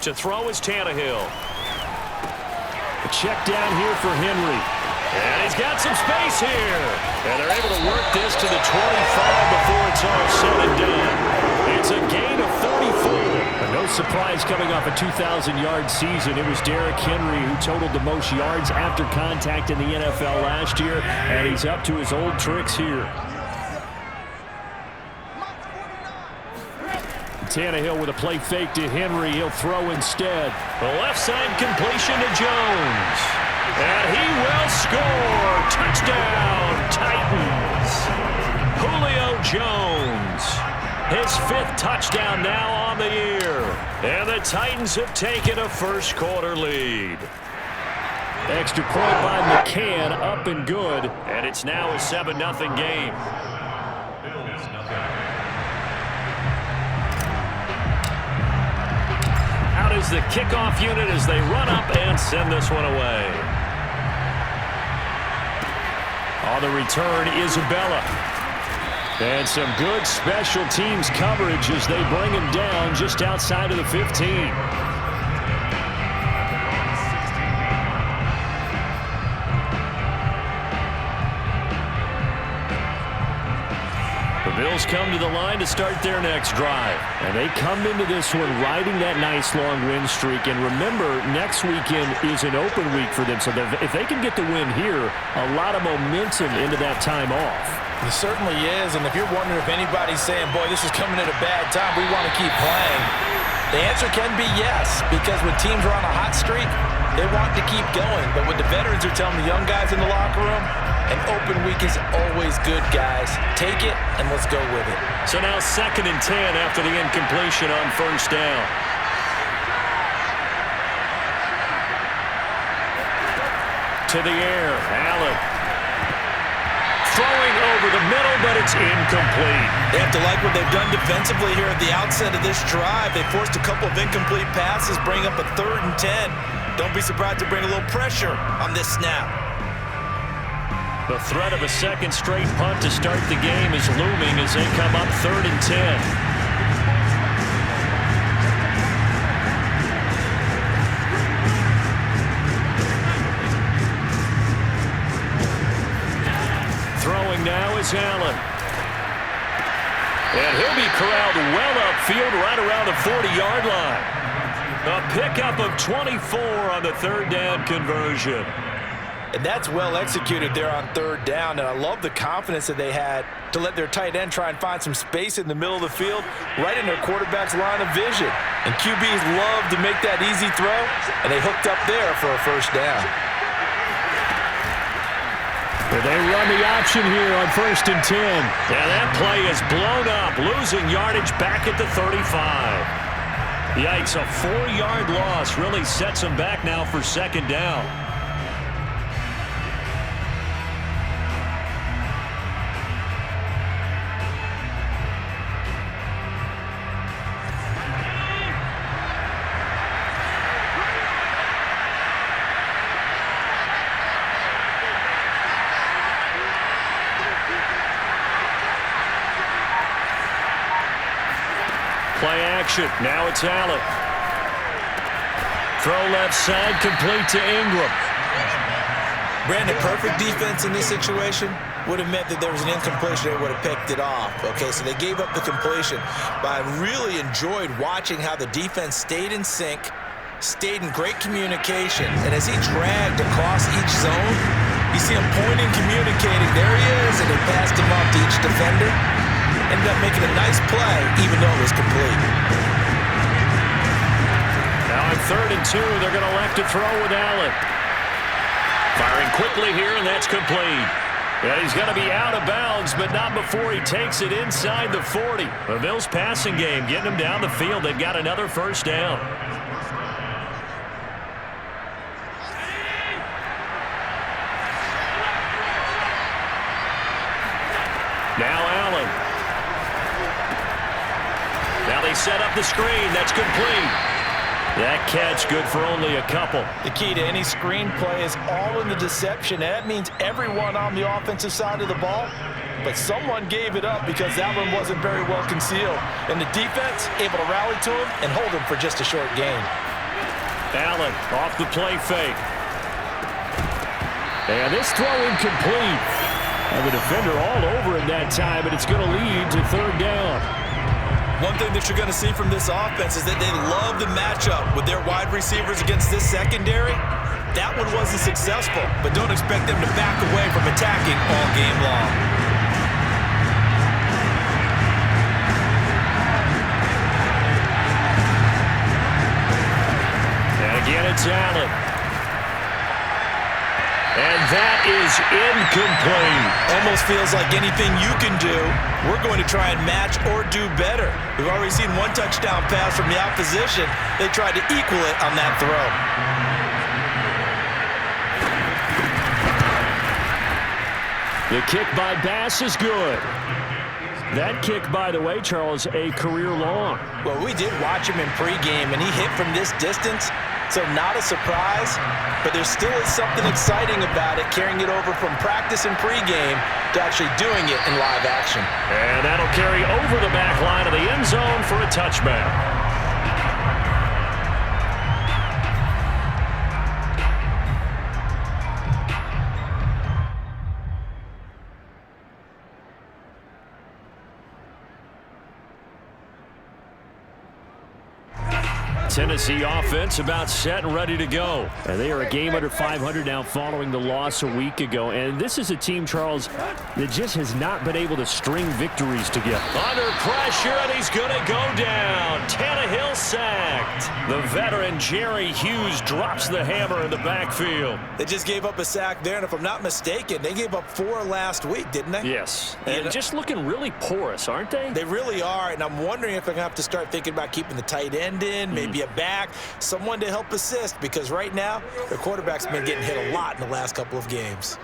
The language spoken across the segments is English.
To throw is Tannehill. A check down here for Henry. And he's got some space here. And they're able to work this to the 25 before it's all said and done. It's a gain of 34. But no surprise coming off a 2,000-yard season. It was Derrick Henry who totaled the most yards after contact in the NFL last year, and he's up to his old tricks here. Tannehill with a play fake to Henry. He'll throw instead. The left side completion to Jones. And he will score. Touchdown, Titans. Julio Jones. His 5th touchdown now on the year. And the Titans have taken a first-quarter lead. Extra point by McCann, up and good. And it's now a 7-0 game. Out is the kickoff unit as they run up and send this one away. On the return, Isabella. And some good special teams coverage as they bring him down just outside of the 15. The Bills come to the line to start their next drive. And they come into this one riding that nice long win streak. And remember, next weekend is an open week for them. So if they can get the win here, a lot of momentum into that time off. It certainly is. And if you're wondering if anybody's saying, boy, this is coming at a bad time, we want to keep playing, the answer can be yes. Because when teams are on a hot streak, they want to keep going. But what the veterans are telling the young guys in the locker room, an open week is always good, guys. Take it, and let's go with it. So now 2nd and 10 after the incompletion on first down. To the air, Allen. Throwing over the middle, but it's incomplete. They have to like what they've done defensively here at the outset of this drive. They forced a couple of incomplete passes, bring up a 3rd and 10. Don't be surprised to bring a little pressure on this snap. The threat of a second straight punt to start the game is looming as they come up 3rd and 10. Throwing now is Allen. And he'll be corralled well upfield right around the 40-yard line. A pickup of 24 on the 3rd down conversion. And that's well executed there on 3rd down. And I love the confidence that they had to let their tight end try and find some space in the middle of the field, right in their quarterback's line of vision. And QBs love to make that easy throw, and they hooked up there for a first down. Well, they run the option here on 1st and 10. And that play is blown up, losing yardage back at the 35. Yikes, a 4-yard loss really sets them back now for 2nd down. Play action. Now it's Allen. Throw left side, complete to Ingram. Brandon, perfect defense in this situation would have meant that there was an incompletion. They would have picked it off. Okay, so they gave up the completion. But I really enjoyed watching how the defense stayed in sync, stayed in great communication. And as he dragged across each zone, you see him pointing, communicating. There he is, and they passed him off to each defender. Ended up making a nice play, even though it was complete. Now on 3rd and 2, they're going to elect to throw with Allen. Firing quickly here, and that's complete. Yeah, he's going to be out of bounds, but not before he takes it inside the 40. The Bills passing game, getting them down the field. They've got another first down. Now Allen. Now they set up the screen. That's complete. That catch good for only a couple. The key to any screen play is all in the deception. And that means everyone on the offensive side of the ball. But someone gave it up because that one wasn't very well concealed. And the defense able to rally to him and hold him for just a short gain. Allen off the play fake. And this throw incomplete. And the defender all over it that time, and it's going to lead to third down. One thing that you're going to see from this offense is that they love to match up with their wide receivers against this secondary. That one wasn't successful, but don't expect them to back away from attacking all game long. And again, it's Allen. And that is incomplete. Almost feels like anything you can do, we're going to try and match or do better. We've already seen one touchdown pass from the opposition. They tried to equal it on that throw. The kick by Bass is good. That kick, by the way, Charles, a career long. Well, we did watch him in pregame, and he hit from this distance, so not a surprise, but there still is something exciting about it, carrying it over from practice and pregame to actually doing it in live action. And that'll carry over the back line of the end zone for a touchback. Tennessee offense about set and ready to go. And they are a game under 500 now following the loss a week ago. And this is a team, Charles, that just has not been able to string victories together. Under pressure, and he's going to go down. Tannehill sacked. The veteran Jerry Hughes drops the hammer in the backfield. They just gave up a sack there, and if I'm not mistaken, they gave up 4 last week, didn't they? Yes. And just looking really porous, aren't they? They really are, and I'm wondering if they're going to have to start thinking about keeping the tight end in, maybe a back, someone to help assist, because right now their quarterback's been getting hit a lot in the last couple of games.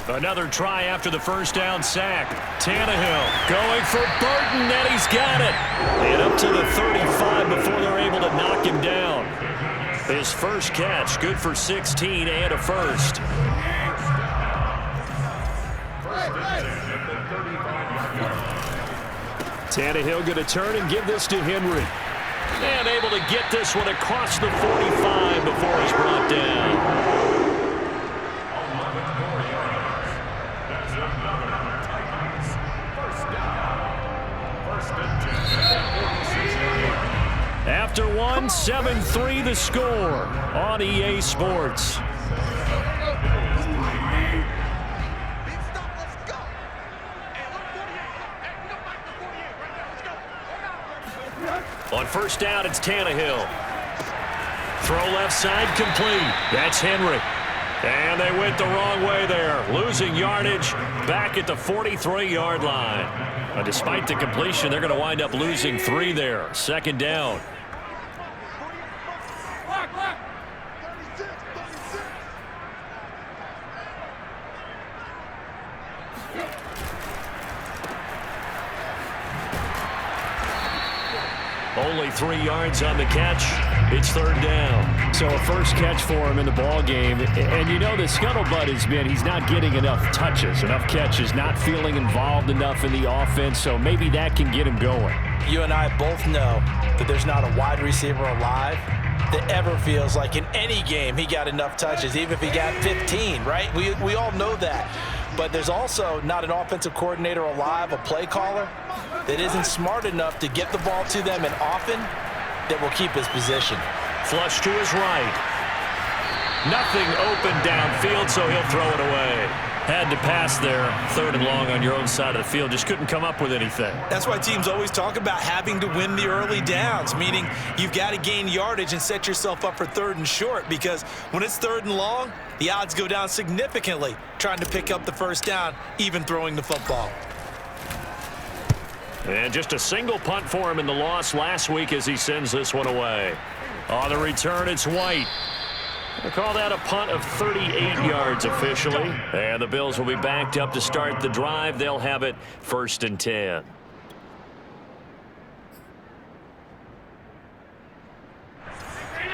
Another try after the first down sack. Tannehill going for Burton, and he's got it. And up to the 35 before they're able to knock him down. His first catch, good for 16 and a first. Tannehill going to turn and give this to Henry. And able to get this one across the 45 before he's brought down. After one, 7-3 the score on EA Sports. On first down, it's Tannehill. Throw left side complete. That's Henry. And they went the wrong way there. Losing yardage back at the 43-yard line. Despite the completion, they're going to wind up losing 3 there. Second down. Only 3 yards on the catch. It's third down. So a first catch for him in the ball game. And you know the scuttlebutt has been he's not getting enough touches, enough catches, not feeling involved enough in the offense. So maybe that can get him going. You and I both know that there's not a wide receiver alive that ever feels like in any game he got enough touches, even if he got 15, right? We all know that. But there's also not an offensive coordinator alive, a play caller, that isn't smart enough to get the ball to them and often that will keep his position. Flush to his right. Nothing open downfield, so he'll throw it away. Had to pass there, third and long on your own side of the field. Just couldn't come up with anything. That's why teams always talk about having to win the early downs, meaning you've got to gain yardage and set yourself up for third and short, because when it's third and long, the odds go down significantly trying to pick up the first down, even throwing the football. And just a single punt for him in the loss last week as he sends this one away. On the return, it's White. We'll call that a punt of 38 yards officially. And the Bills will be backed up to start the drive. They'll have it first and 10.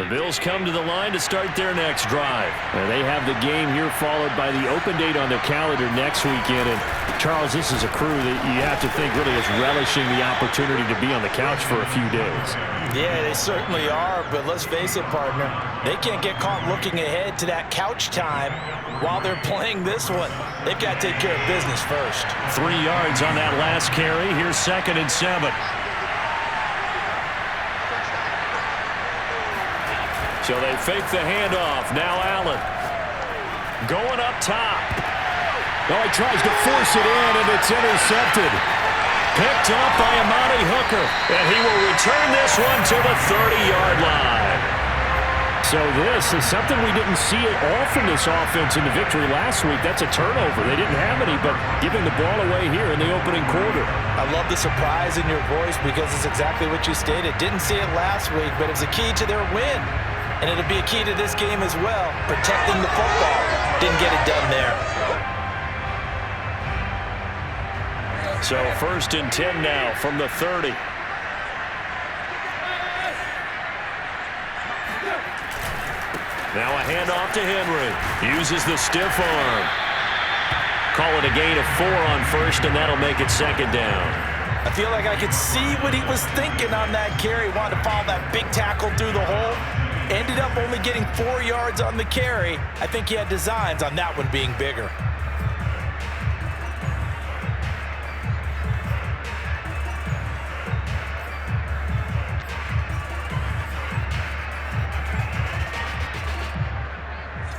The Bills come to the line to start their next drive. And they have the game here followed by the open date on their calendar next weekend. And, Charles, this is a crew that you have to think really is relishing the opportunity to be on the couch for a few days. Yeah, they certainly are, but let's face it, partner. They can't get caught looking ahead to that couch time while they're playing this one. They've got to take care of business first. 3 yards on that last carry. Here's 2nd and 7. So they fake the handoff. Now Allen going up top. Oh, he tries to force it in, and it's intercepted. Picked up by Amani Hooker. And he will return this one to the 30-yard line. So this is something we didn't see at all from this offense in the victory last week. That's a turnover. They didn't have any, but giving the ball away here in the opening quarter. I love the surprise in your voice because it's exactly what you stated. Didn't see it last week, but it was a key to their win. And it'll be a key to this game as well, protecting the football. Didn't get it done there. So 1st and 10 now from the 30. Now a handoff to Henry. Uses the stiff arm. Call it a gain of 4 on 1st, and that'll make it 2nd down. I feel like I could see what he was thinking on that carry. Wanted to follow that big tackle through the hole. Ended up only getting 4 yards on the carry. I think he had designs on that one being bigger.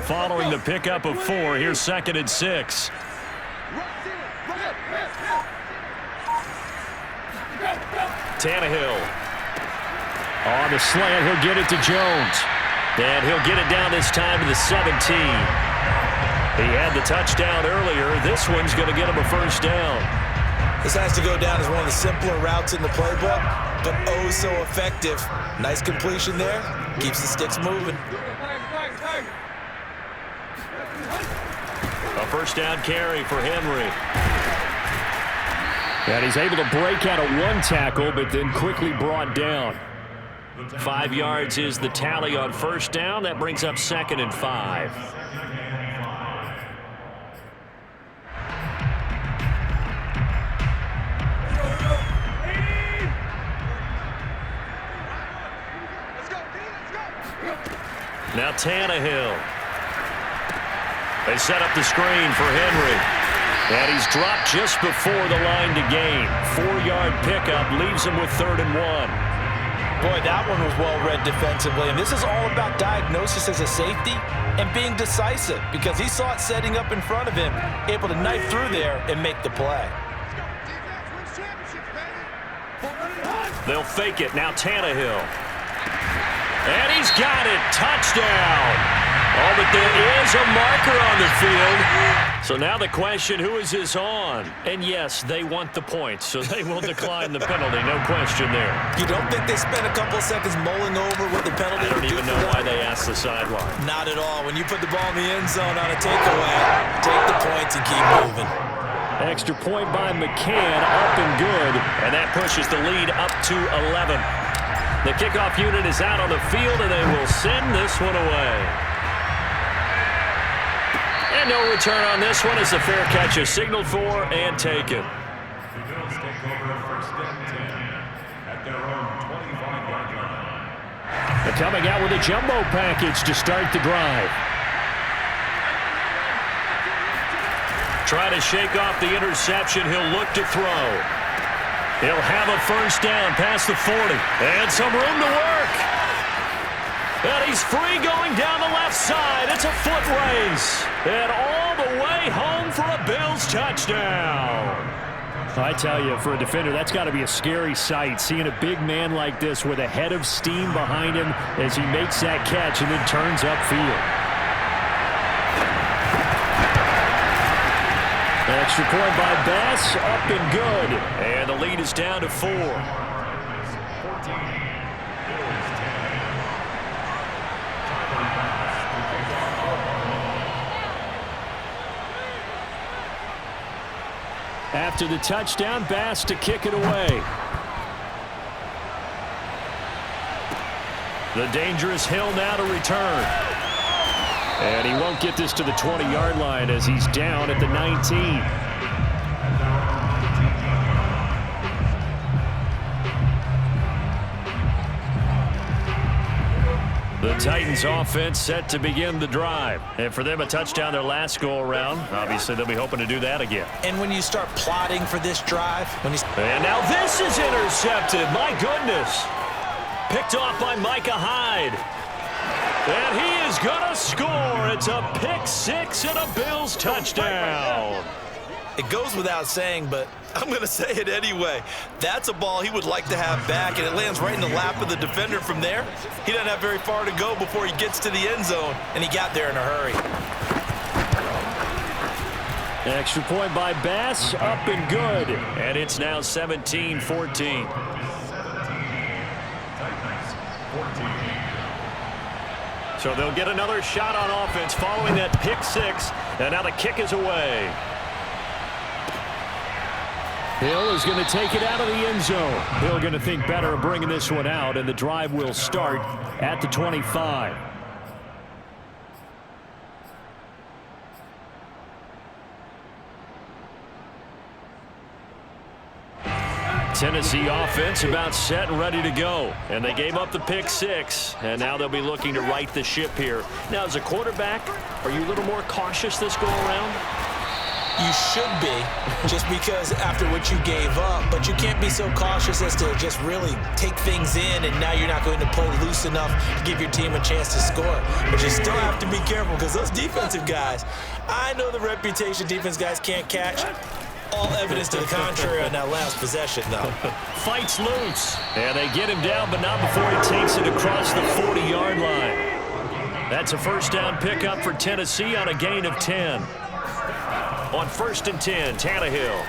Following the pickup of 4, here's 2nd and 6. Tannehill. On the slant, he'll get it to Jones. And he'll get it down this time to the 17. He had the touchdown earlier. This one's going to get him a 1st down. This has to go down as one of the simpler routes in the playbook, but oh so effective. Nice completion there. Keeps the sticks moving. A 1st down carry for Henry. And he's able to break out of 1 tackle, but then quickly brought down. 5 yards is the tally on 1st down. That brings up 2nd and 5. Now Tannehill. They set up the screen for Henry. And he's dropped just before the line to gain. 4-yard pickup leaves him with 3rd and 1. Boy, that one was well-read defensively. And this is all about diagnosis as a safety and being decisive because he saw it setting up in front of him, able to knife through there and make the play. They'll fake it. Now Tannehill. And he's got it. Touchdown. Oh, but there is a marker on the field. So now the question, who is this on? And yes, they want the points, so they will decline the penalty. No question there. You don't think they spent a couple of seconds mulling over what the penalty I don't would do even for know them? why they asked the sideline. Not at all. When you put the ball in the end zone on a takeaway, take the points and keep moving. Extra point by McCann, up and good. And that pushes the lead up to 11. The kickoff unit is out on the field, and they will send this one away. And no return on this one as the fair catch is signaled for and taken. The Bills take over 1st and 10 at their own 25-yard line. They're coming out with a jumbo package to start the drive. Try to shake off the interception. He'll look to throw. He'll have a 1st down past the 40. And some room to work. And he's free going down the left side. It's a foot race. And all the way home for a Bills touchdown. I tell you, for a defender, that's got to be a scary sight, seeing a big man like this with a head of steam behind him as he makes that catch and then turns upfield. Extra point by Bass, up and good. And the lead is down to 4. 14, Bills 10. After the touchdown, Bass to kick it away. The dangerous Hill now to return. And he won't get this to the 20-yard line as he's down at the 19. The Titans offense set to begin the drive. And for them, a touchdown their last go-around. Obviously, they'll be hoping to do that again. And when you start plotting for this drive, and now this is intercepted. My goodness. Picked off by Micah Hyde. And he is going to score. It's a pick six and a Bills touchdown. It goes without saying, but I'm going to say it anyway. That's a ball he would like to have back, and it lands right in the lap of the defender from there. He doesn't have very far to go before he gets to the end zone, and he got there in a hurry. Extra point by Bass, up and good. And it's now 17-14. So they'll get another shot on offense following that pick six, and now the kick is away. Hill is going to take it out of the end zone. Hill going to think better of bringing this one out, and the drive will start at the 25. Tennessee offense about set and ready to go. And they gave up the pick six, and now they'll be looking to right the ship here. Now, as a quarterback, are you a little more cautious this go-around? You should be, just because after what you gave up, but you can't be so cautious as to just really take things in, and now you're not going to play loose enough to give your team a chance to score. But you still have to be careful, because those defensive guys, I know the reputation defense guys can't catch. All evidence to the contrary on that last possession, though. Fights loose, and they get him down, but not before he takes it across the 40-yard line. That's a first down pickup for Tennessee on a gain of 10. On 1st and 10, Tannehill.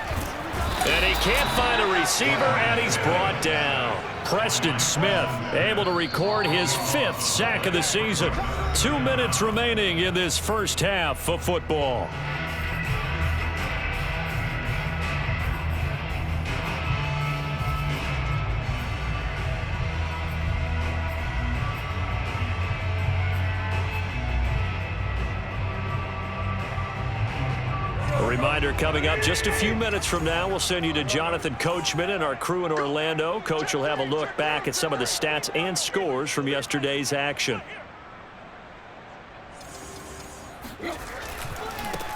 And he can't find a receiver, and he's brought down. Preston Smith able to record his 5th sack of the season. 2 minutes remaining in this first half of football. Reminder coming up just a few minutes from now. We'll send you to Jonathan Coachman and our crew in Orlando. Coach will have a look back at some of the stats and scores from yesterday's action.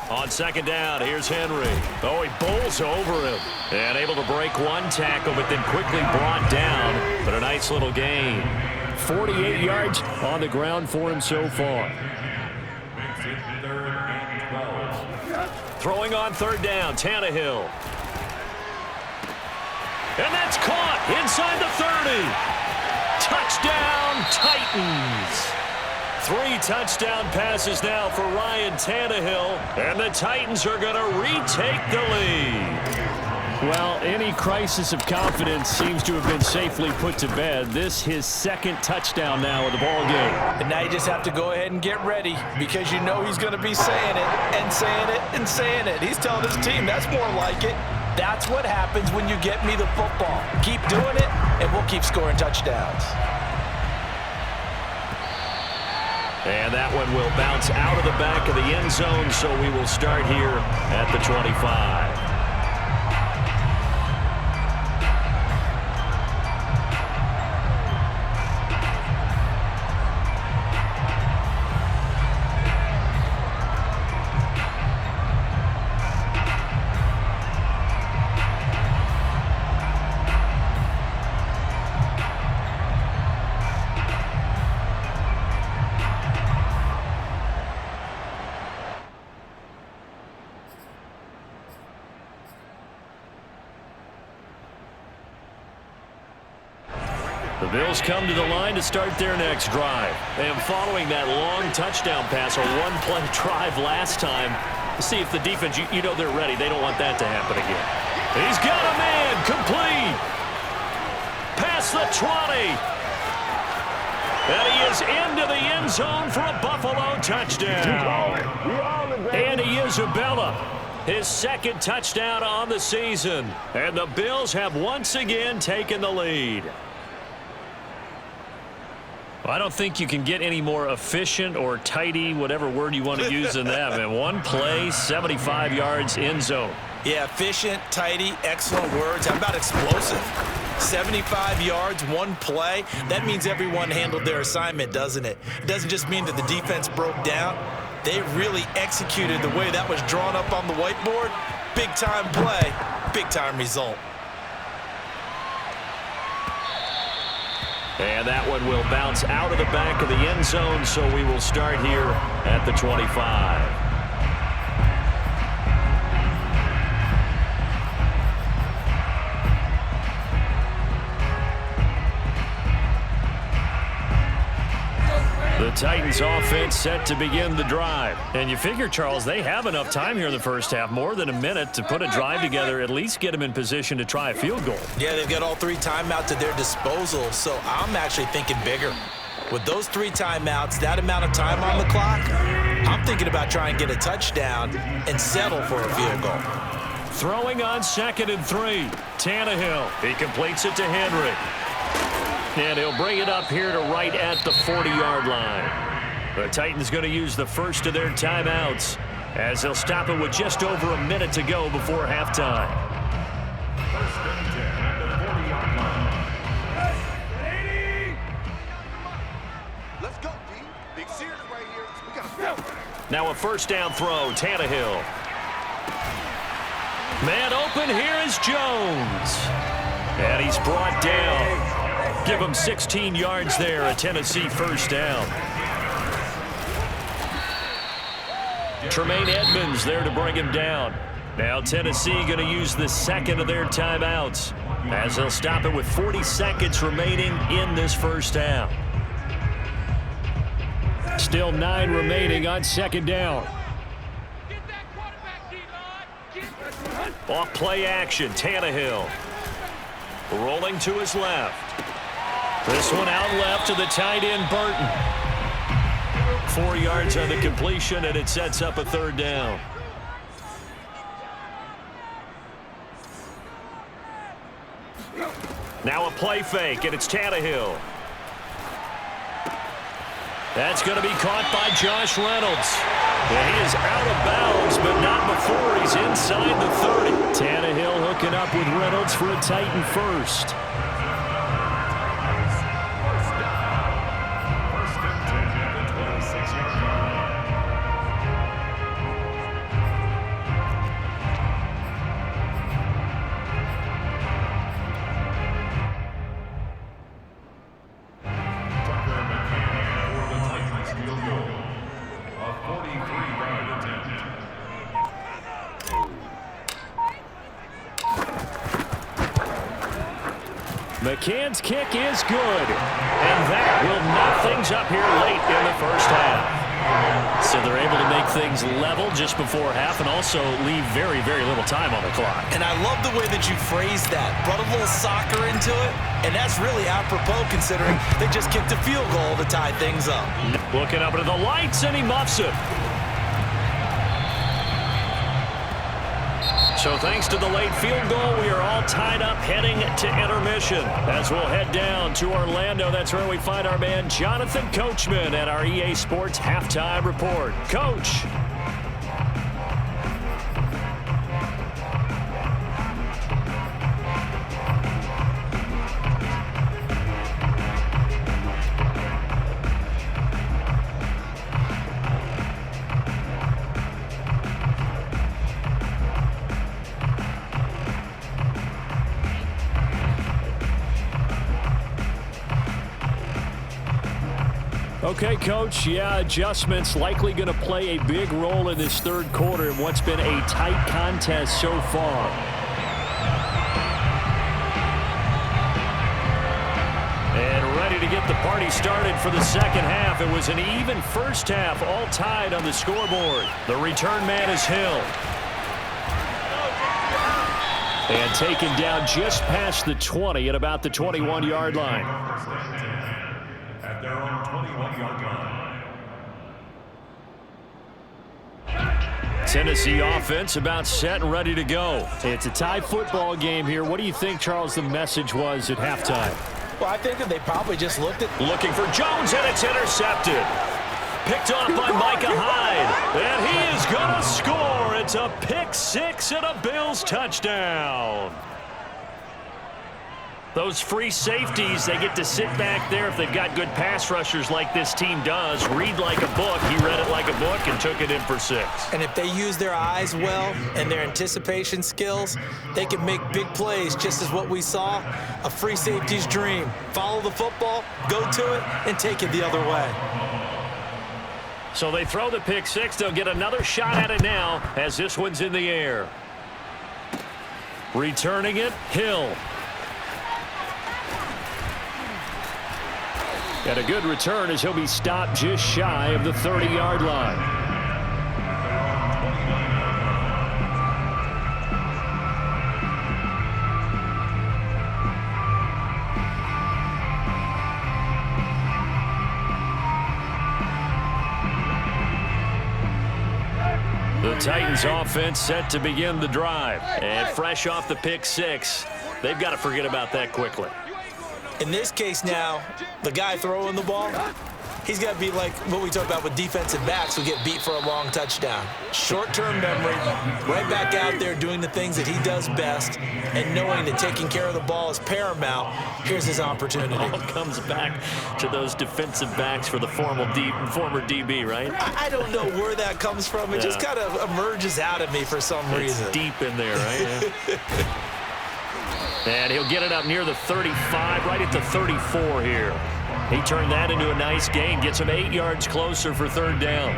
On 2nd down, here's Henry. Oh, he bowls over him. And able to break one tackle, but then quickly brought down. But a nice little gain. 48 yards on the ground for him so far. Throwing on 3rd down, Tannehill. And that's caught inside the 30. Touchdown, Titans. 3 touchdown passes now for Ryan Tannehill, and the Titans are going to retake the lead. Well, any crisis of confidence seems to have been safely put to bed. This his 2nd touchdown now of the ball game. And now you just have to go ahead and get ready, because you know he's going to be saying it and saying it and saying it. He's telling his team that's more like it. That's what happens when you get me the football. Keep doing it, and we'll keep scoring touchdowns. And that one will bounce out of the back of the end zone, so we will start here at the 25. The Bills come to the line to start their next drive. And following that long touchdown pass, a one-play drive last time, to see if the defense, you know they're ready. They don't want that to happen again. He's got a man, complete. Past the 20. And he is into the end zone for a Buffalo touchdown. Andy Isabella, his 2nd touchdown on the season. And the Bills have once again taken the lead. I don't think you can get any more efficient or tidy, whatever word you want to use in that, man. One play, 75 yards, end zone. Yeah, efficient, tidy, excellent words. How about explosive? 75 yards, one play. That means everyone handled their assignment, doesn't it? It doesn't just mean that the defense broke down. They really executed the way that was drawn up on the whiteboard. Big-time play, big-time result. And that one will bounce out of the back of the end zone, so we will start here at the 25. The Titans offense set to begin the drive. And you figure, Charles, they have enough time here in the first half, more than a minute, to put a drive together, at least get them in position to try a field goal. Yeah, they've got all 3 timeouts at their disposal, so I'm actually thinking bigger. With those 3 timeouts, that amount of time on the clock, I'm thinking about trying to get a touchdown and settle for a field goal. Throwing on 2nd and 3. Tannehill. He completes it to Henry. And he'll bring it up here to right at the 40-yard line. The Titans going to use the first of their timeouts as they'll stop it with just over a minute to go before halftime. First and 10 at the 40-yard line. Let's go, D. Big Sears right here. We got to go. Now a first down throw, Tannehill. Man open, here is Jones. And he's brought down. Give him 16 yards there, a Tennessee first down. Tremaine Edmonds there to bring him down. Now Tennessee going to use the second of their timeouts as they'll stop it with 40 seconds remaining in this first down. Still 9 remaining on second down. Off play action, Tannehill. Rolling to his left. This one out left to the tight end, Burton. 4 yards on the completion, and it sets up a third down. Now a play fake, and it's Tannehill. That's going to be caught by Josh Reynolds. And he is out of bounds, but not before he's inside the 30. Tannehill hooking up with Reynolds for a Titan first. McCann's kick is good, and that will knock things up here late in the first half. So they're able to make things level just before half and also leave very, very little time on the clock. And I love the way that you phrased that. Brought a little soccer into it, and that's really apropos considering they just kicked a field goal to tie things up. Looking up into the lights, and he muffs it. So thanks to the late field goal, we are all tied up heading to intermission. As we'll head down to Orlando, that's where we find our man Jonathan Coachman at our EA Sports Halftime Report. Coach. Okay, Coach, yeah, adjustments likely going to play a big role in this third quarter in what's been a tight contest so far. And ready to get the party started for the second half. It was an even first half, all tied on the scoreboard. The return man is Hill. And taken down just past the 20 at about the 21-yard line. At their own 21-yard line. Tennessee offense about set and ready to go. It's a tie football game here. What do you think, Charles, the message was at halftime? Well, I think that they probably just looked at... Looking for Jones, and it's intercepted. Picked off by Micah Hyde. And he is going to score. It's a pick six and a Bills touchdown. Those free safeties, they get to sit back there if they've got good pass rushers like this team does. Read like a book. He read it like a book and took it in for 6. And if they use their eyes well and their anticipation skills, they can make big plays, just as what we saw. A free safety's dream. Follow the football, go to it, and take it the other way. So they throw the pick six. They'll get another shot at it now as this one's in the air. Returning it, Hill. And a good return as he'll be stopped just shy of the 30-yard line. The Titans offense set to begin the drive. And fresh off the pick six, they've got to forget about that quickly. In this case now, the guy throwing the ball, he's got to be like what we talk about with defensive backs who get beat for a long touchdown. Short-term memory, right back out there doing the things that he does best, and knowing that taking care of the ball is paramount. Here's his opportunity. All comes back to those defensive backs for the former DB, right? I don't know where that comes from. It just kind of emerges out of me for some reason. It's deep in there, right? Yeah. And he'll get it up near the 35, right at the 34 here. He turned that into a nice gain, gets him 8 yards closer for 3rd down.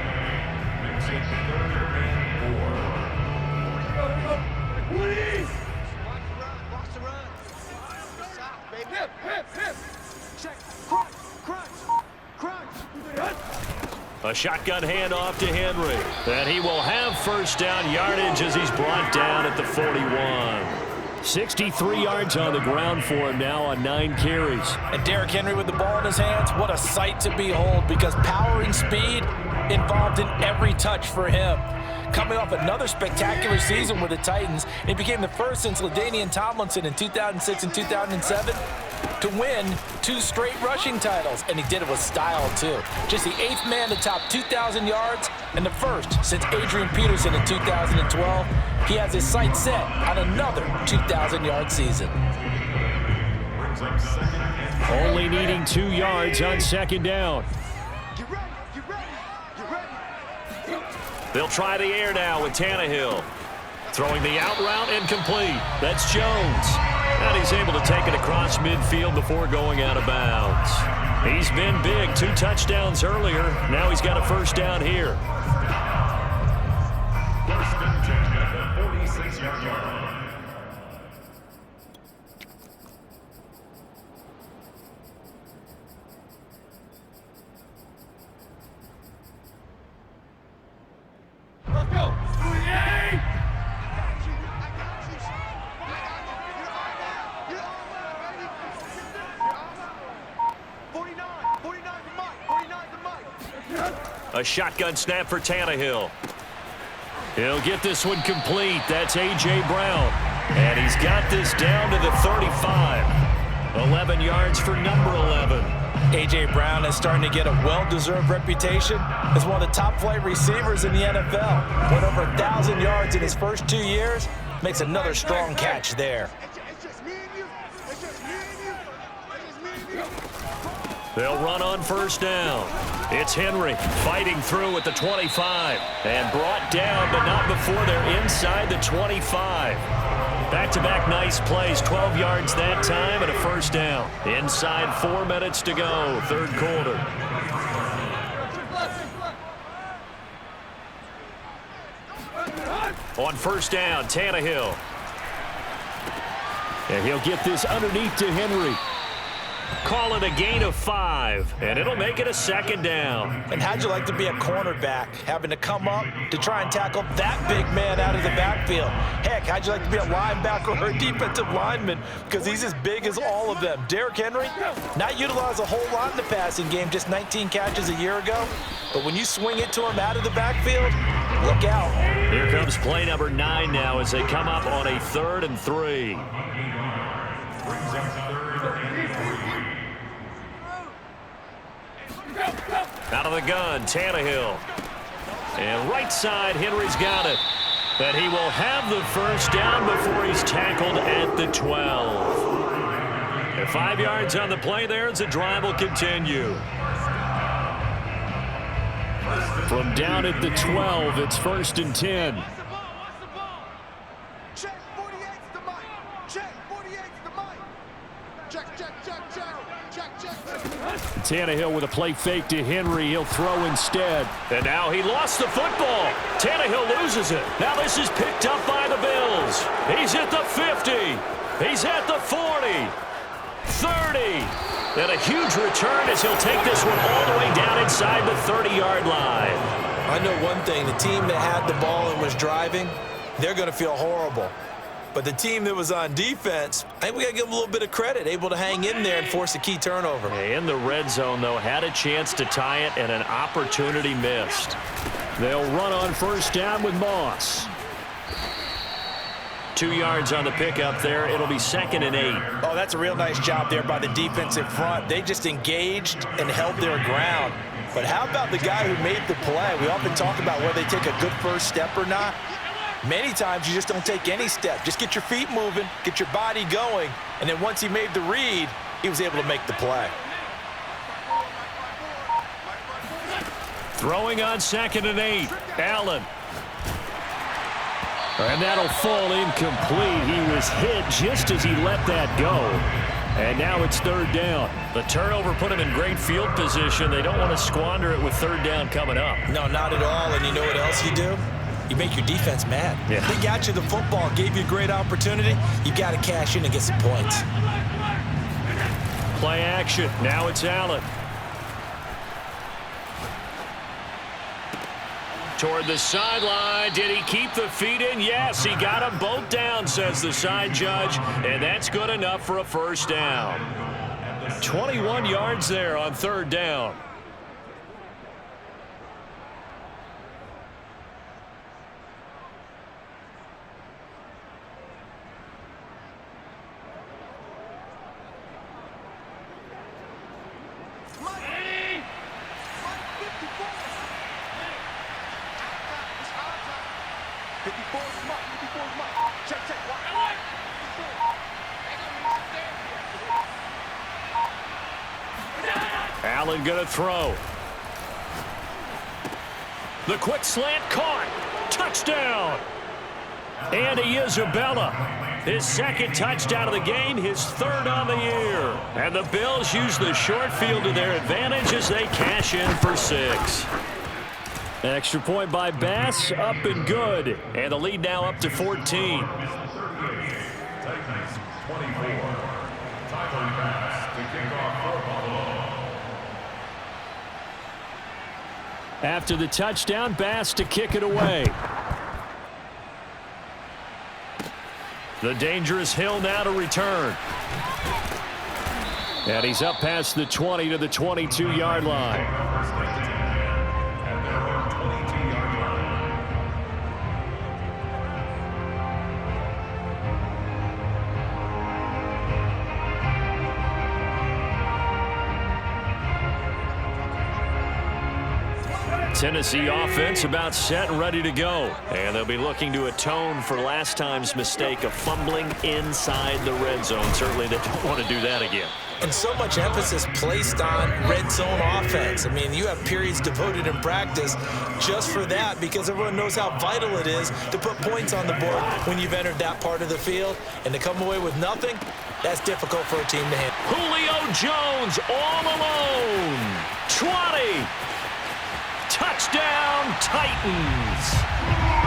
A shotgun handoff to Henry. And he will have 1st down yardage as he's brought down at the 41. 63 yards on the ground for him now on 9 carries. And Derrick Henry with the ball in his hands, what a sight to behold, because power and speed involved in every touch for him. Coming off another spectacular season with the Titans, he became the first since LaDainian Tomlinson in 2006 and 2007 to win 2 straight rushing titles, and he did it with style too. Just the 8th man to top 2,000 yards and the first since Adrian Peterson in 2012. He has his sights set on another 2,000-yard season. Only needing 2 yards on 2nd down. They'll try the air now with Tannehill. Throwing the out route incomplete. That's Jones. And he's able to take it across midfield before going out of bounds. He's been big. 2 touchdowns earlier. Now he's got a 1st down here. 1st and 10 at the 46-yard line. A shotgun snap for Tannehill. He'll get this one complete. That's A.J. Brown. And he's got this down to the 35. 11 yards for number 11. A.J. Brown is starting to get a well-deserved reputation as one of the top-flight receivers in the NFL. Went over 1,000 yards in his first 2 years. Makes another strong catch there. They'll run on 1st down. It's Henry fighting through at the 25 and brought down, but not before they're inside the 25. Back-to-back nice plays, 12 yards that time and a 1st down. Inside 4 minutes to go, 3rd quarter. On 1st down, Tannehill. And he'll get this underneath to Henry. Call it a gain of 5, and it'll make it a 2nd down. And how'd you like to be a cornerback, having to come up to try and tackle that big man out of the backfield? Heck, how'd you like to be a linebacker or a defensive lineman, because he's as big as all of them. Derrick Henry, not utilized a whole lot in the passing game, just 19 catches a year ago. But when you swing it to him out of the backfield, look out. Here comes play number 9 now as they come up on a 3rd and 3. Brings up 3rd and 3. Out of the gun, Tannehill. And right side, Henry's got it. But he will have the first down before he's tackled at the 12. And 5 yards on the play there as the drive will continue. From down at the 12, it's 1st and 10. Check 48's the mic. Check 48's the mic. Check, check, check, check. Check, check, check. Tannehill with a play fake to Henry. He'll throw instead. And now he lost the football. Tannehill loses it. Now this is picked up by the Bills. He's at the 50. He's at the 40. 30. And a huge return as he'll take this one all the way down inside the 30-yard line. I know one thing. The team that had the ball and was driving, they're going to feel horrible. But the team that was on defense, I think we got to give them a little bit of credit, able to hang in there and force a key turnover. In the red zone, though, had a chance to tie it and an opportunity missed. They'll run on 1st down with Moss. 2 yards on the pickup there. It'll be 2nd and 8. Oh, that's a real nice job there by the defensive front. They just engaged and held their ground. But how about the guy who made the play? We often talk about whether they take a good first step or not. Many times you just don't take any step. Just get your feet moving, get your body going, and then once he made the read, he was able to make the play. Throwing on 2nd and 8. Allen. And that'll fall incomplete. He was hit just as he let that go. And now it's 3rd down. The turnover put him in great field position. They don't want to squander it with 3rd down coming up. No, not at all. And you know what else you do? You make your defense mad. Yeah. They got you the football, gave you a great opportunity. You got to cash in and get some points. Play action. Now it's Allen. Toward the sideline. Did he keep the feet in? Yes, he got them both down, says the side judge. And that's good enough for a 1st down. 21 yards there on 3rd down. Allen going to throw. The quick slant caught. Touchdown. Andy Isabella. His 2nd touchdown of the game, his 3rd on the year. And the Bills use the short field to their advantage as they cash in for 6. Extra point by Bass, up and good. And the lead now up to 14. 38, Titans 24. Tyler Bass to kick off for Buffalo. After the touchdown, Bass to kick it away. The dangerous Hill now to return. And he's up past the 20 to the 22-yard line. Tennessee offense about set and ready to go. And they'll be looking to atone for last time's mistake of fumbling inside the red zone. Certainly they don't want to do that again. And so much emphasis placed on red zone offense. I mean, you have periods devoted in practice just for that because everyone knows how vital it is to put points on the board when you've entered that part of the field. And to come away with nothing, that's difficult for a team to handle. Julio Jones all alone. 20. Touchdown, Titans.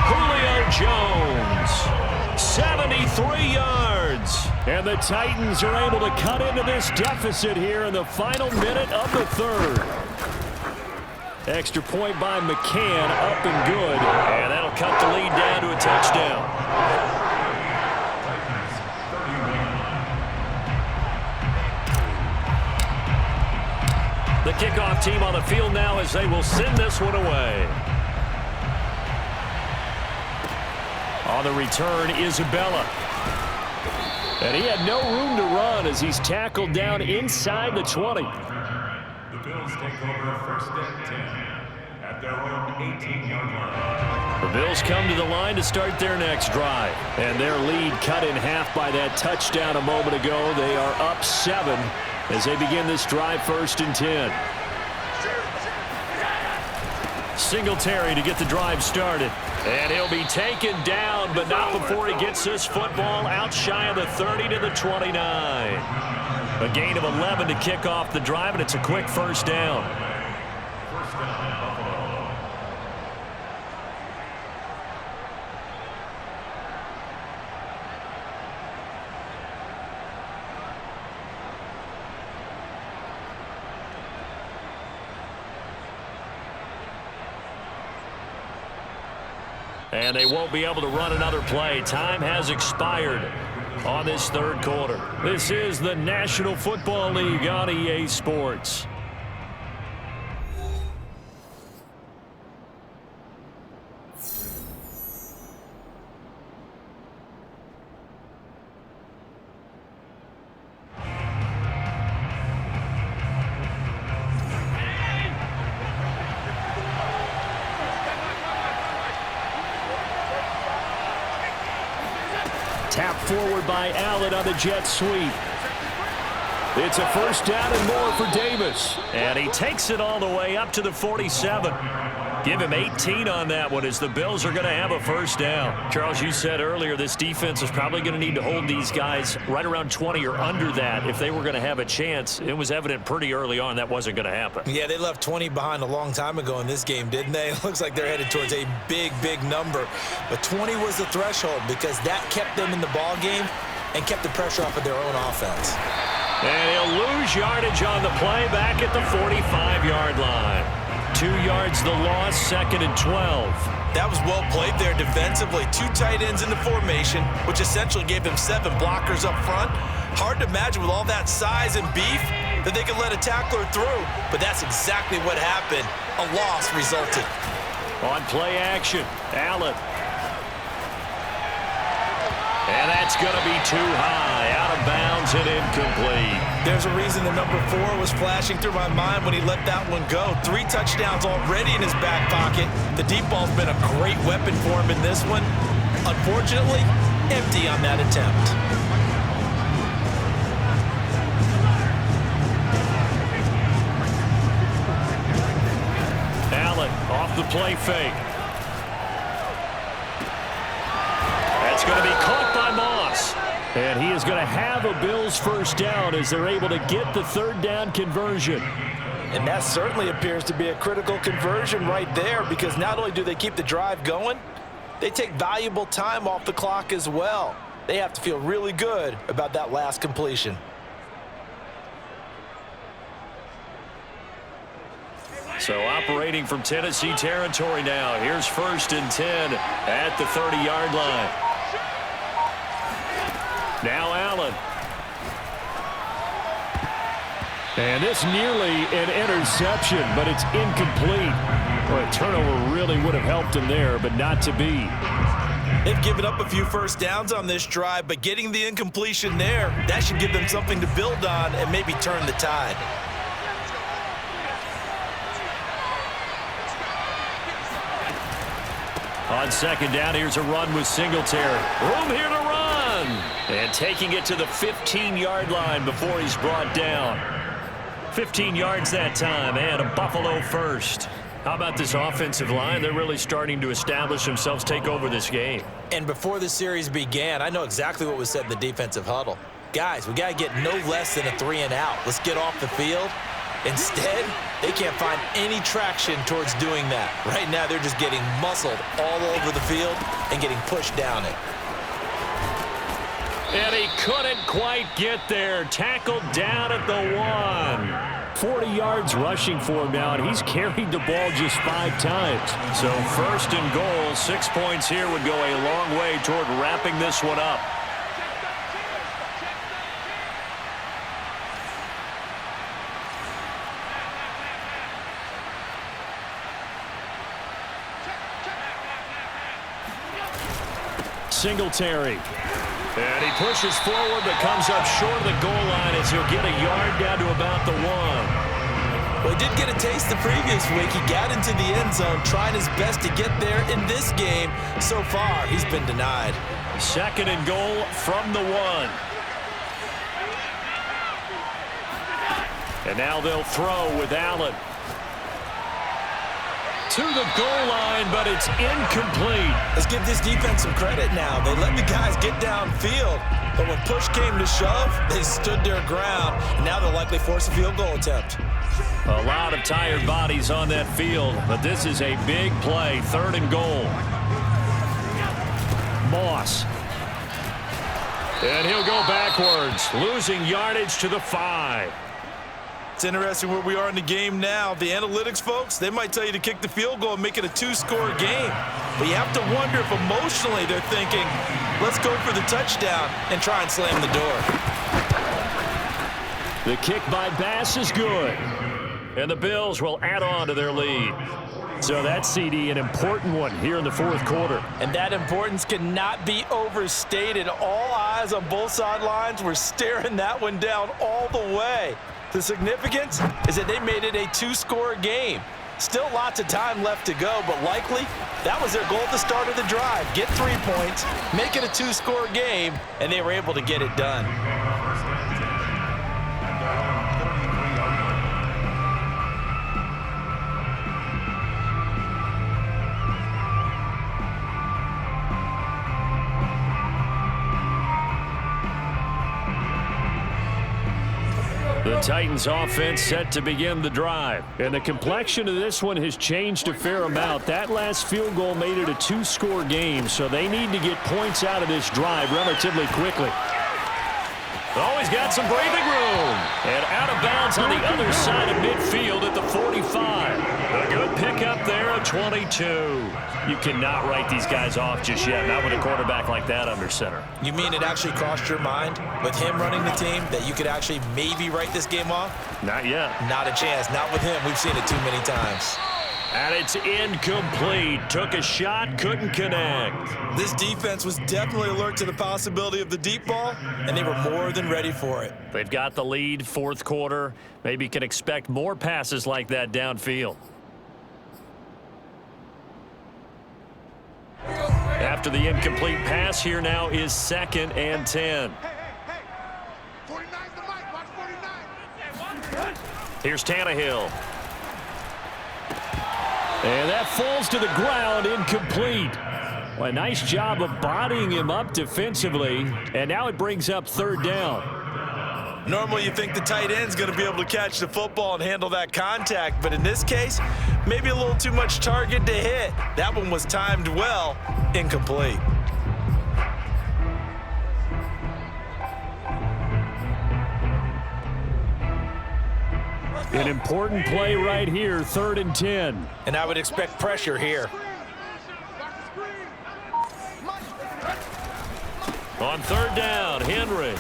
Julio Jones, 73 yards. And the Titans are able to cut into this deficit here in the final minute of the 3rd. Extra point by McCann, up and good. And that'll cut the lead down to a touchdown. The kickoff team on the field now as they will send this one away. On the return, Isabella. And he had no room to run as he's tackled down inside the 20. The Bills take over first and 10 at their own 18-yard line. The Bills come to the line to start their next drive. And their lead cut in half by that touchdown a moment ago. They are up 7 as they begin this drive first and 10. Singletary to get the drive started. And he'll be taken down, but not before he gets this football out shy of the 30 to the 29. A gain of 11 to kick off the drive, and it's a quick first down. First down, Buffalo. And they won't be able to run another play. Time has expired on this third quarter. This is the National Football League on EA Sports. Tap forward by Allen on the jet sweep. It's a first down and more for Davis. And he takes it all the way up to the 47. Give him 18 on that one as the Bills are going to have a first down. Charles, you said earlier this defense is probably going to need to hold these guys right around 20 or under that if they were going to have a chance. It was evident pretty early on that wasn't going to happen. Yeah, they left 20 behind a long time ago in this game, didn't they? It looks like they're headed towards a big, big number. But 20 was the threshold because that kept them in the ball game and kept the pressure off of their own offense. And he'll lose yardage on the play back at the 45-yard line. 2 yards the loss, second and 12. That was well played there defensively. 2 tight ends in the formation, which essentially gave them 7 blockers up front. Hard to imagine with all that size and beef that they could let a tackler through. But that's exactly what happened. A loss resulted. On play action, Allen. And that's going to be too high, out of bounds and incomplete. There's a reason the number 4 was flashing through my mind when he let that one go. 3 touchdowns already in his back pocket. The deep ball's been a great weapon for him in this one. Unfortunately, empty on that attempt. Allen off the play fake. That's going to be caught by Moss. And he is going to have a Bills first down as they're able to get the third down conversion. And that certainly appears to be a critical conversion right there because not only do they keep the drive going, they take valuable time off the clock as well. They have to feel really good about that last completion. So operating from Tennessee territory now. Here's first and 10 at the 30-yard line. Now Allen. And this nearly an interception, but it's incomplete. Well, a turnover really would have helped him there, but not to be. They've given up a few first downs on this drive, but getting the incompletion there, that should give them something to build on and maybe turn the tide. On second down, here's a run with Singletary. Room here to run. And taking it to the 15-yard line before he's brought down. 15 yards that time, and a Buffalo first. How about this offensive line? They're really starting to establish themselves, take over this game. And before the series began, I know exactly what was said in the defensive huddle. Guys, we got to get no less than a 3 and out. Let's get off the field. Instead, they can't find any traction towards doing that. Right now, they're just getting muscled all over the field and getting pushed down it. And he couldn't quite get there. Tackled down at the 1. 40 yards rushing for him now, and he's carried the ball just 5 times. So first and goal, 6 points here would go a long way toward wrapping this one up. Singletary. And he pushes forward but comes up short of the goal line as he'll get a yard down to about the 1. Well, he did get a taste the previous week. He got into the end zone, trying his best to get there in this game. So far, he's been denied. 2nd and goal from the 1. And now they'll throw with Allen. To the goal line, but it's incomplete. Let's give this defense some credit now. They let the guys get downfield, but when push came to shove, they stood their ground, and now they'll likely force a field goal attempt. A lot of tired bodies on that field, but this is a big play. 3rd and goal. Moss. And he'll go backwards, losing yardage to the 5. It's interesting where we are in the game now. The analytics folks, they might tell you to kick the field goal and make it a 2-score game. But you have to wonder if emotionally they're thinking, let's go for the touchdown and try and slam the door. The kick by Bass is good. And the Bills will add on to their lead. So that's, CD, an important one here in the 4th quarter. And that importance cannot be overstated. All eyes on both sidelines were staring that one down all the way. The significance is that they made it a 2-score game. Still lots of time left to go, but likely that was their goal at the start of the drive. Get 3 points, make it a 2-score game, and they were able to get it done. The Titans offense set to begin the drive. And the complexion of this one has changed a fair amount. That last field goal made it a 2-score game, so they need to get points out of this drive relatively quickly. Always got some breathing room. And out of bounds on the other side of midfield at the 45. A good pickup there at 22. You cannot write these guys off just yet, not with a quarterback like that under center. You mean it actually crossed your mind with him running the team that you could actually maybe write this game off? Not yet. Not a chance. Not with him. We've seen it too many times. And it's incomplete. Took a shot, couldn't connect. This defense was definitely alert to the possibility of the deep ball, and they were more than ready for it. They've got the lead, 4th quarter. Maybe can expect more passes like that downfield. After the incomplete pass, here now is 2nd and 10. Hey. 49's the mic. Watch 49. Here's Tannehill. And that falls to the ground, incomplete. Well, a nice job of bodying him up defensively, and now it brings up 3rd down. Normally you think the tight end's going to be able to catch the football and handle that contact, but in this case, maybe a little too much target to hit. That one was timed well, incomplete. An important play right here, 3rd and 10. And I would expect pressure here. On 3rd down, Henry.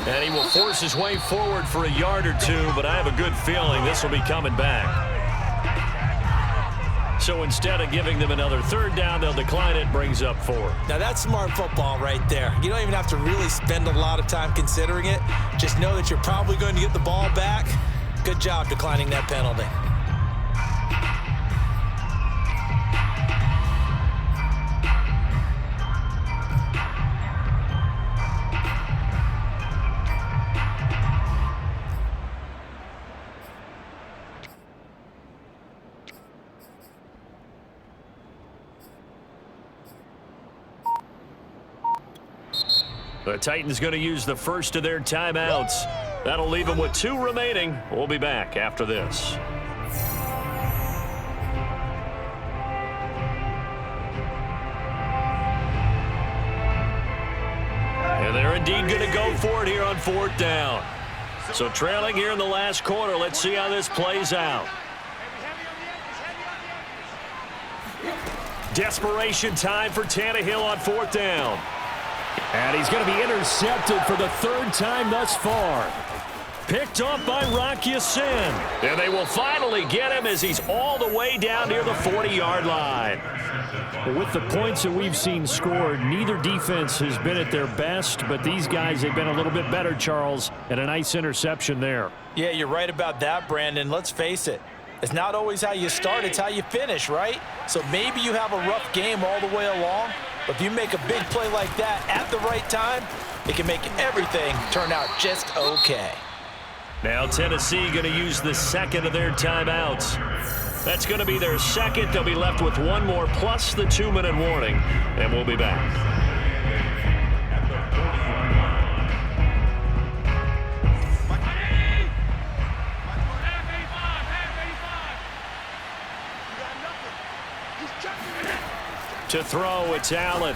And he will force his way forward for a yard or 2, but I have a good feeling this will be coming back. So instead of giving them another 3rd down, they'll decline it, brings up 4. Now that's smart football right there. You don't even have to really spend a lot of time considering it. Just know that you're probably going to get the ball back. Good job declining that penalty. The Titans going to use the first of their timeouts. That'll leave them with 2 remaining. We'll be back after this. And they're indeed going to go for it here on 4th down. So trailing here in the last quarter. Let's see how this plays out. Desperation time for Tannehill on 4th down. And he's going to be intercepted for the 3rd time thus far. Picked off by Rocky Sin. And they will finally get him as he's all the way down near the 40-yard line. With the points that we've seen scored, neither defense has been at their best, but these guys have been a little bit better, Charles, and a nice interception there. Yeah, you're right about that, Brandon. Let's face it. It's not always how you start, it's how you finish, right? So maybe you have a rough game all the way along, but if you make a big play like that at the right time, it can make everything turn out just okay. Now Tennessee going to use the second of their timeouts. That's going to be their second. They'll be left with one more plus the 2-minute warning, and we'll be back. To throw, it's Allen.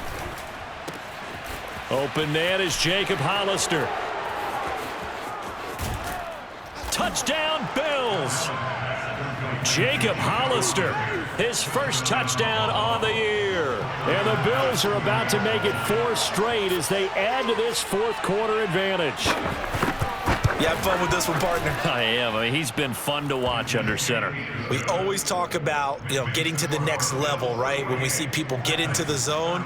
Open man is Jacob Hollister. Touchdown, Bills. Jacob Hollister, his first touchdown on the year. And the Bills are about to make it 4 straight as they add to this fourth quarter advantage. You have fun with this one, partner? I am. I mean, he's been fun to watch under center. We always talk about, getting to the next level, right? When we see people get into the zone,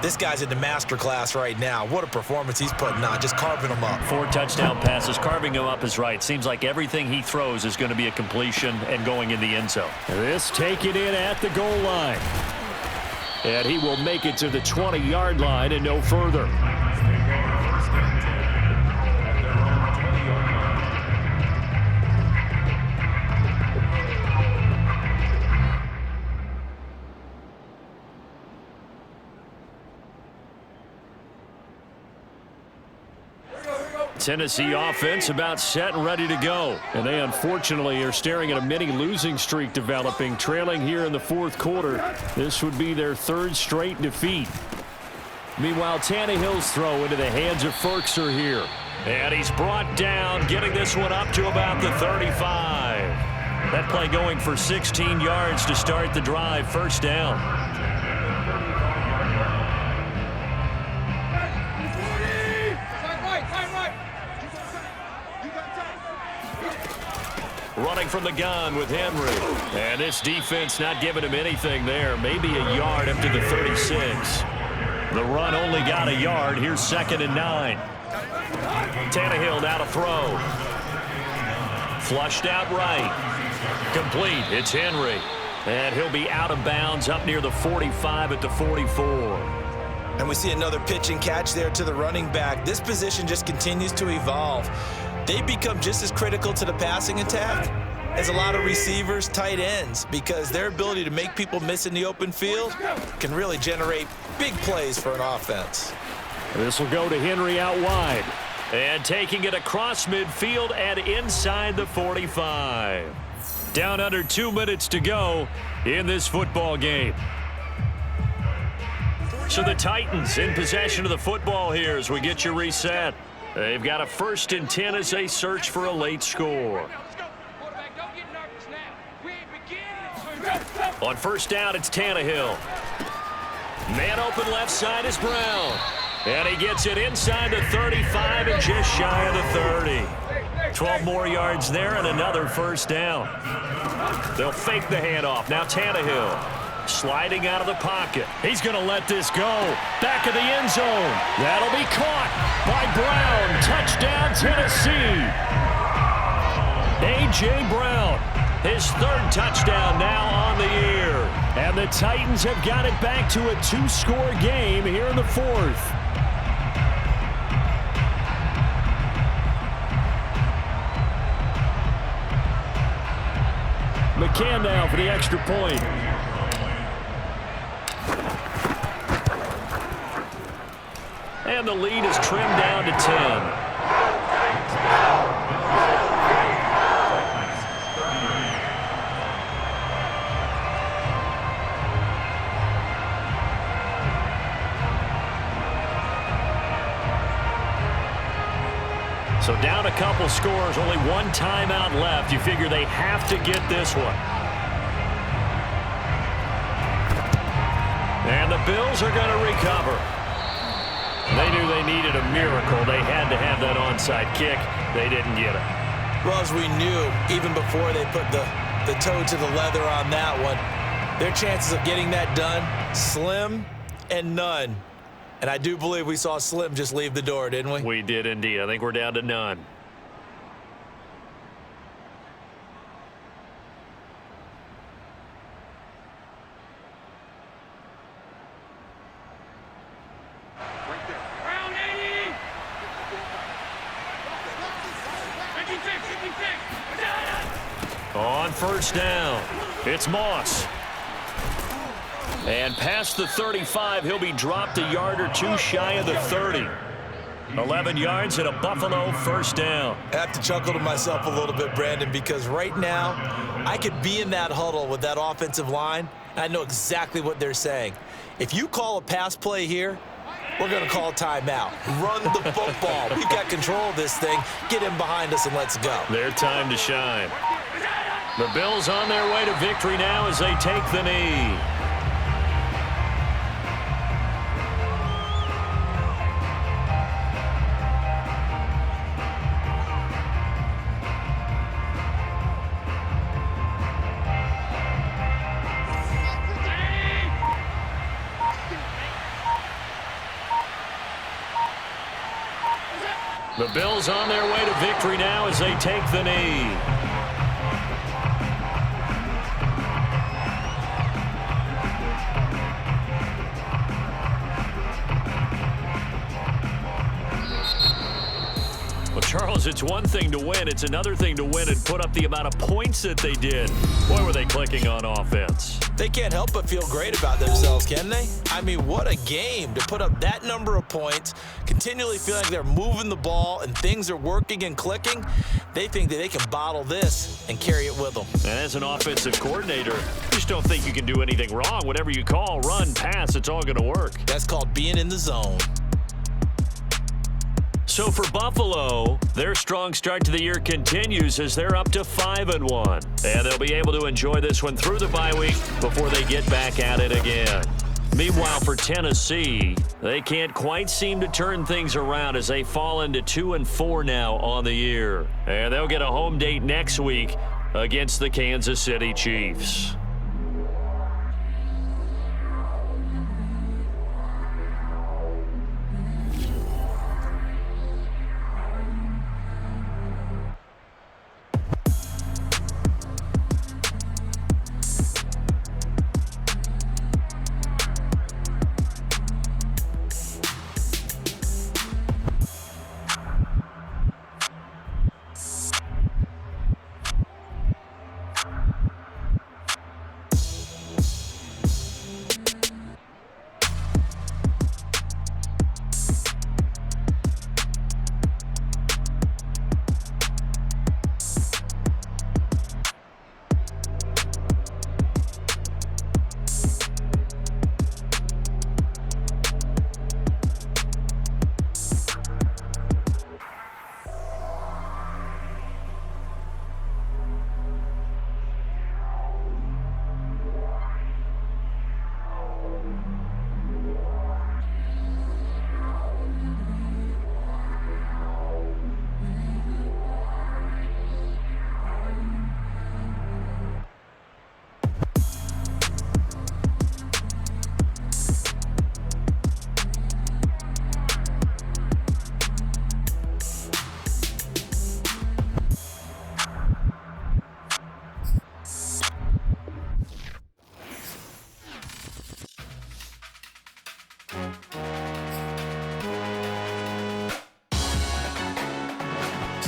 this guy's in the master class right now. What a performance he's putting on, just carving them up. 4 touchdown passes. Carving him up is right. Seems like everything he throws is going to be a completion and going in the end zone. This taken in at the goal line. And he will make it to the 20-yard line and no further. Tennessee offense about set and ready to go. And they unfortunately are staring at a mini losing streak developing, trailing here in the fourth quarter. This would be their 3rd straight defeat. Meanwhile, Tannehill's throw into the hands of Ferkser here. And he's brought down, getting this one up to about the 35. That play going for 16 yards to start the drive. First down. Running from the gun with Henry. And this defense not giving him anything there. Maybe a yard up to the 36. The run only got a yard. Here's 2nd and 9. Tannehill now to throw. Flushed out right. Complete. It's Henry. And he'll be out of bounds up near the 45 at the 44. And we see another pitch and catch there to the running back. This position just continues to evolve. They become just as critical to the passing attack as a lot of receivers, tight ends, because their ability to make people miss in the open field can really generate big plays for an offense. This will go to Henry out wide. And taking it across midfield and inside the 45. Down under 2 minutes to go in this football game. So the Titans in possession of the football here as we get you reset. They've got a 1st and 10 as they search for a late score. On first down, it's Tannehill. Man open left side is Brown. And he gets it inside the 35 and just shy of the 30. 12 more yards there and another first down. They'll fake the handoff. Now Tannehill. Sliding out of the pocket. He's going to let this go. Back of the end zone. That'll be caught by Brown. Touchdown, Tennessee. A.J. Brown, his 3rd touchdown now on the year. And the Titans have got it back to a 2-score game here in the 4th. McCann now for the extra point. And the lead is trimmed down to 10. So down a couple scores, only 1 timeout left. You figure they have to get this one. And the Bills are going to recover. They knew they needed a miracle. They had to have that onside kick. They didn't get it. Well, as we knew, even before they put the toe to the leather on that one, their chances of getting that done, slim and none. And I do believe we saw Slim just leave the door, didn't we? We did indeed. I think we're down to none. On first down, it's Moss. And past the 35, he'll be dropped a yard or two shy of the 30. 11 yards and a Buffalo first down. I have to chuckle to myself a little bit, Brandon, because right now I could be in that huddle with that offensive line. I know exactly what they're saying. If you call a pass play here, we're going to call a timeout. Run the football. We've got control of this thing. Get in behind us and let's go. Their time to shine. The Bills on their way to victory now as they take the knee. The Bills on their way to victory now as they take the knee. Well, Charles, it's one thing to win. It's another thing to win and put up the amount of points that they did. Boy, were they clicking on offense. They can't help but feel great about themselves, can they? I mean, what a game to put up that number of points, continually feeling like they're moving the ball and things are working and clicking. They think that they can bottle this and carry it with them. And as an offensive coordinator, you just don't think you can do anything wrong. Whatever you call, run, pass, it's all going to work. That's called being in the zone. So for Buffalo, their strong start to the year continues as they're up to 5-1. And they'll be able to enjoy this one through the bye week before they get back at it again. Meanwhile, for Tennessee, they can't quite seem to turn things around as they fall into 2-4 now on the year. And they'll get a home date next week against the Kansas City Chiefs.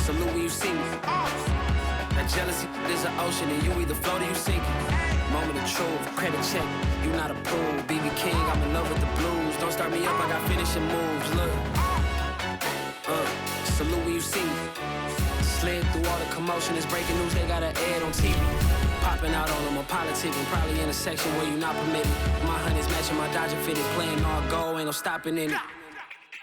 Salute when you see me. That jealousy is an ocean, and you either float or you sink. Moment of truth, credit check, you not approved. BB King, I'm in love with the blues. Don't start me up, I got finishing moves. Look, salute when you see me. Slid through all the commotion, it's breaking news, they got an ad on TV. Popping out on them, I'm politicking, probably in a section where you not permitted. My honey's matching my Dodger fitted, playing all goal, ain't no stopping in it.